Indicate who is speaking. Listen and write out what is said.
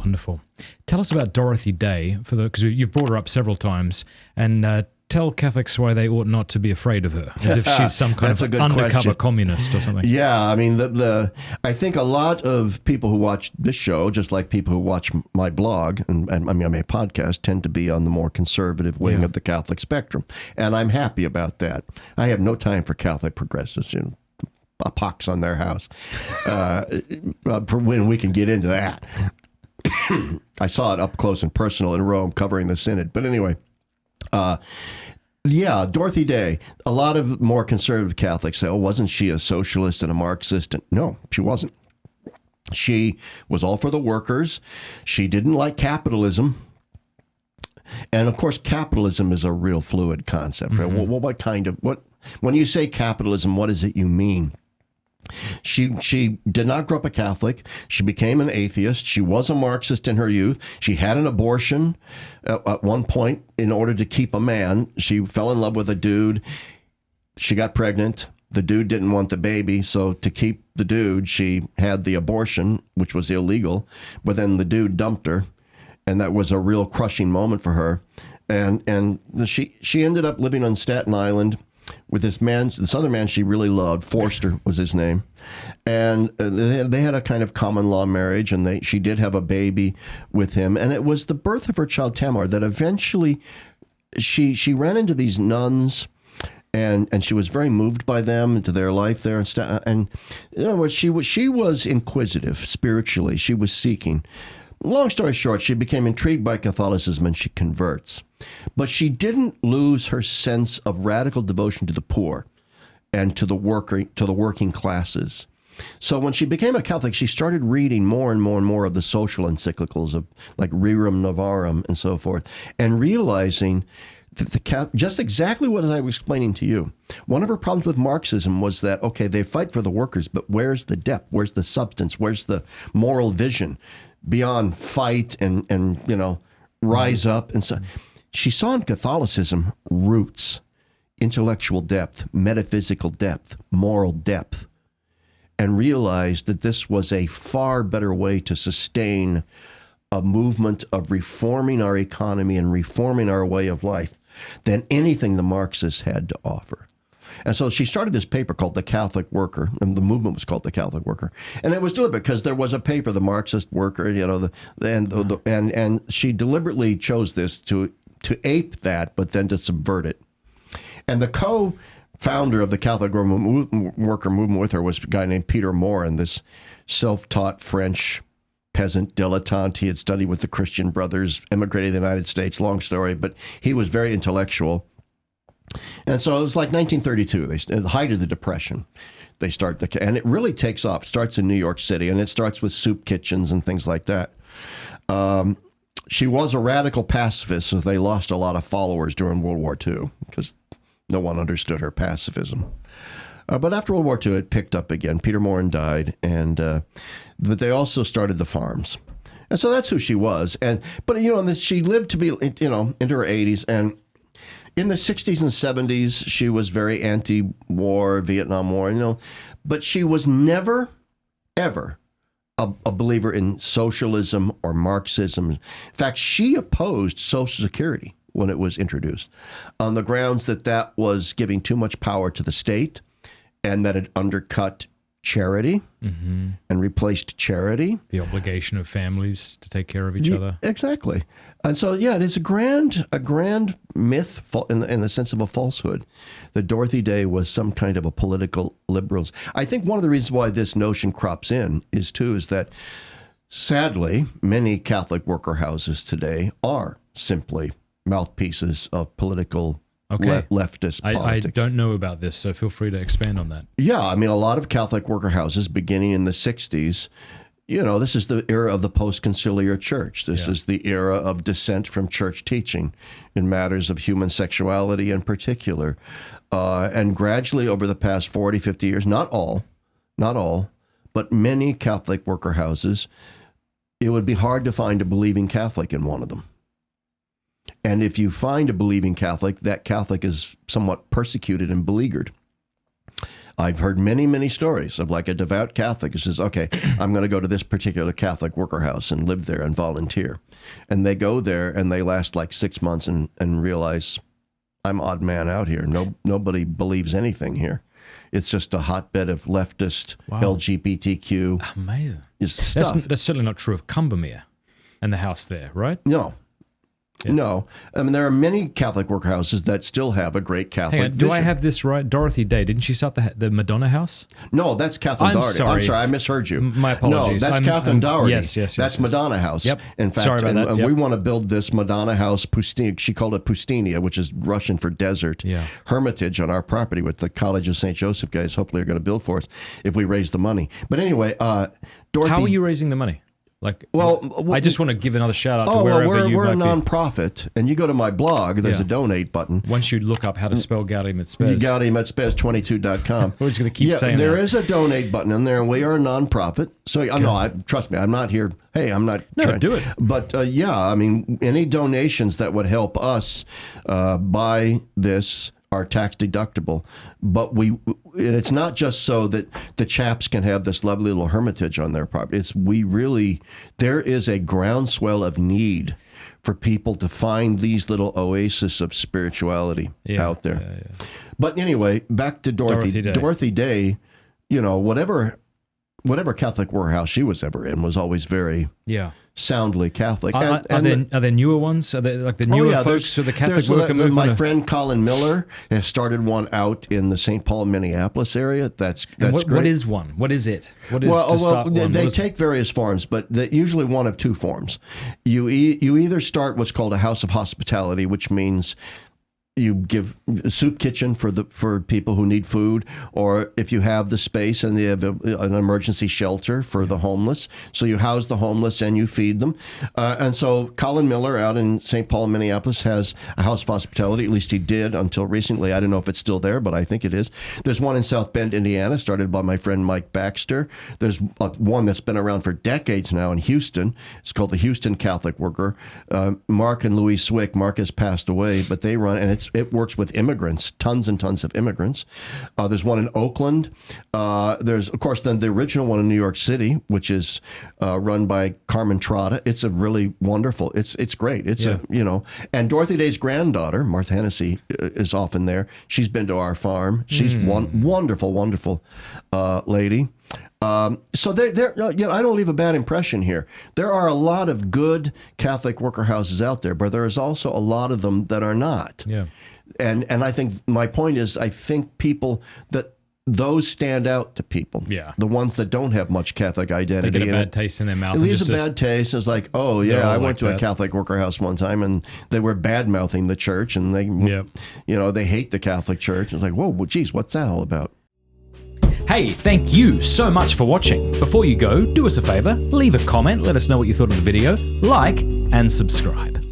Speaker 1: Wonderful. Tell us about Dorothy Day, because you've brought her up several times, and tell Catholics why they ought not to be afraid of her, as if she's some kind of undercover communist or something.
Speaker 2: Yeah, I mean, I think a lot of people who watch this show, just like people who watch my blog and my podcast, tend to be on the more conservative wing of the Catholic spectrum, and I'm happy about that. I have no time for Catholic progressives, a pox on their house, for when we can get into that. I saw it up close and personal in Rome covering the synod. But anyway, Dorothy Day. A lot of more conservative Catholics say, wasn't she a socialist and a Marxist? And no, she wasn't. She was all for the workers. She didn't like capitalism. And of course, capitalism is a real fluid concept. Right? Well, when you say capitalism, what is it you mean? She did not grow up a Catholic. She became an atheist. She was a Marxist in her youth. She had an abortion at one point in order to keep a man. She fell in love with a dude. She got pregnant. The dude didn't want the baby, so to keep the dude, she had the abortion, which was illegal. But then the dude dumped her, and that was a real crushing moment for her. And she ended up living on Staten Island with this other man she really loved. Forster was his name. And they had a kind of common law marriage, and she did have a baby with him. And it was the birth of her child, Tamar, that eventually she ran into these nuns, and she was very moved by them, into their life there. And in other words, she was inquisitive spiritually. She was seeking. Long story short, she became intrigued by Catholicism and she converts. But she didn't lose her sense of radical devotion to the poor and to the working classes. So when she became a Catholic, she started reading more and more and more of the social encyclicals of like Rerum Novarum and so forth, and realizing that just exactly what I was explaining to you. One of her problems with Marxism was that, okay, they fight for the workers, but where's the depth? Where's the substance? Where's the moral vision beyond fight and rise up? And so she saw in Catholicism roots, intellectual depth, metaphysical depth, moral depth, and realized that this was a far better way to sustain a movement of reforming our economy and reforming our way of life than anything the Marxists had to offer. And so she started this paper called The Catholic Worker, and the movement was called The Catholic Worker. And it was deliberate because there was a paper, The Marxist Worker, and she deliberately chose this to ape that, but then to subvert it. And the co-founder of the Catholic Worker movement with her was a guy named Peter Morin, this self-taught French peasant dilettante. He had studied with the Christian Brothers, immigrated to the United States, long story, but he was very intellectual. And so it was like 1932, at the height of the Depression, they start and it really takes off. It starts in New York City, and it starts with soup kitchens and things like that. She was a radical pacifist, so they lost a lot of followers during World War II because no one understood her pacifism. But after World War II, it picked up again. Peter Morin died, but they also started the farms. And so that's who she was. But she lived to be, into her 80s. And in the 60s and 70s, she was very anti-war, Vietnam War, but she was never, ever a believer in socialism or Marxism. In fact, she opposed Social Security when it was introduced on the grounds that was giving too much power to the state and that it undercut charity and replaced charity.
Speaker 1: The obligation of families to take care of each other.
Speaker 2: Exactly. And so, it is a grand myth in the sense of a falsehood that Dorothy Day was some kind of a political liberal. I think one of the reasons why this notion crops in is that, sadly, many Catholic worker houses today are simply mouthpieces of political leftist politics.
Speaker 1: I don't know about this, so feel free to expand on that.
Speaker 2: Yeah, I mean, a lot of Catholic worker houses beginning in the 60s, this is the era of the post-conciliar church. This is the era of dissent from church teaching in matters of human sexuality in particular. And gradually over the past 40, 50 years, not all, but many Catholic worker houses, it would be hard to find a believing Catholic in one of them. And if you find a believing Catholic, that Catholic is somewhat persecuted and beleaguered. I've heard many, many stories of like a devout Catholic who says, okay, I'm going to go to this particular Catholic worker house and live there and volunteer. And they go there and they last like 6 months and realize, I'm odd man out here. Nobody believes anything here. It's just a hotbed of leftist LGBTQ
Speaker 1: amazing
Speaker 2: stuff.
Speaker 1: That's certainly not true of Cumbermere and the house there, right?
Speaker 2: No. Yeah. No. I mean, there are many Catholic worker houses that still have a great Catholic vision.
Speaker 1: Do I have this right? Dorothy Day, didn't she start the Madonna house?
Speaker 2: No, that's Catherine Doherty. I'm sorry, I misheard you.
Speaker 1: My apologies.
Speaker 2: No, that's Catherine Doherty.
Speaker 1: Yes.
Speaker 2: That's Madonna House.
Speaker 1: Yep.
Speaker 2: In fact,
Speaker 1: sorry about that.
Speaker 2: And we want to build this Madonna House, she called it Pustinia, which is Russian for desert, hermitage on our property with the College of St. Joseph guys hopefully are going to build for us if we raise the money. But anyway, Dorothy...
Speaker 1: How are you raising the money? I just want to give another shout out to wherever
Speaker 2: we're a nonprofit, and you go to my blog, there's a donate button.
Speaker 1: Once you look up how to spell Gaudium et Spes.
Speaker 2: GaudiumEtSpes22.com.
Speaker 1: We're just going to keep saying
Speaker 2: There is a donate button in there, and we are a nonprofit. So, trust me, I'm not here. Hey, I'm not trying.
Speaker 1: Do it.
Speaker 2: But, I mean, any donations that would help us buy this are tax deductible, but it's not just so that the Chapps can have this lovely little hermitage on their property. There is a groundswell of need for people to find these little oases of spirituality out there. Yeah. But anyway, back to Dorothy. Dorothy Day, whatever Catholic warehouse she was ever in was always very soundly Catholic.
Speaker 1: Are there newer ones? Are there like the newer folks for the Catholic worker movement?
Speaker 2: My friend Colin Miller has started one out in the St. Paul, Minneapolis area. That's great.
Speaker 1: What is one? What is it? What is one?
Speaker 2: They take various forms, but usually one of two forms. You either start what's called a house of hospitality, which means you give a soup kitchen for people who need food, or if you have the space and they have an emergency shelter for the homeless. So you house the homeless and you feed them. And so Colin Miller out in St. Paul, Minneapolis has a house of hospitality. At least he did until recently. I don't know if it's still there, but I think it is. There's one in South Bend, Indiana, started by my friend Mike Baxter. There's one that's been around for decades now in Houston. It's called the Houston Catholic Worker. Mark and Louise Swick. Mark has passed away, but they run, and it works with immigrants, tons and tons of immigrants. There's one in Oakland. There's, of course, then the original one in New York City, which is run by Carmen Trotta. It's a really wonderful. It's great. And Dorothy Day's granddaughter, Martha Hennessy, is often there. She's been to our farm. She's one wonderful, wonderful lady. So I don't leave a bad impression here. There are a lot of good Catholic worker houses out there, but there is also a lot of them that are not.
Speaker 1: Yeah.
Speaker 2: And I think my point is, I think those stand out to people.
Speaker 1: Yeah.
Speaker 2: The ones that don't have much Catholic identity.
Speaker 1: They get a bad taste in their mouth.
Speaker 2: It leaves a bad taste. It's like, I went to a Catholic worker house one time and they were bad-mouthing the church and they hate the Catholic Church. It's like, whoa, geez, what's that all about?
Speaker 1: Hey, thank you so much for watching. Before you go, do us a favor, leave a comment, let us know what you thought of the video, like, and subscribe.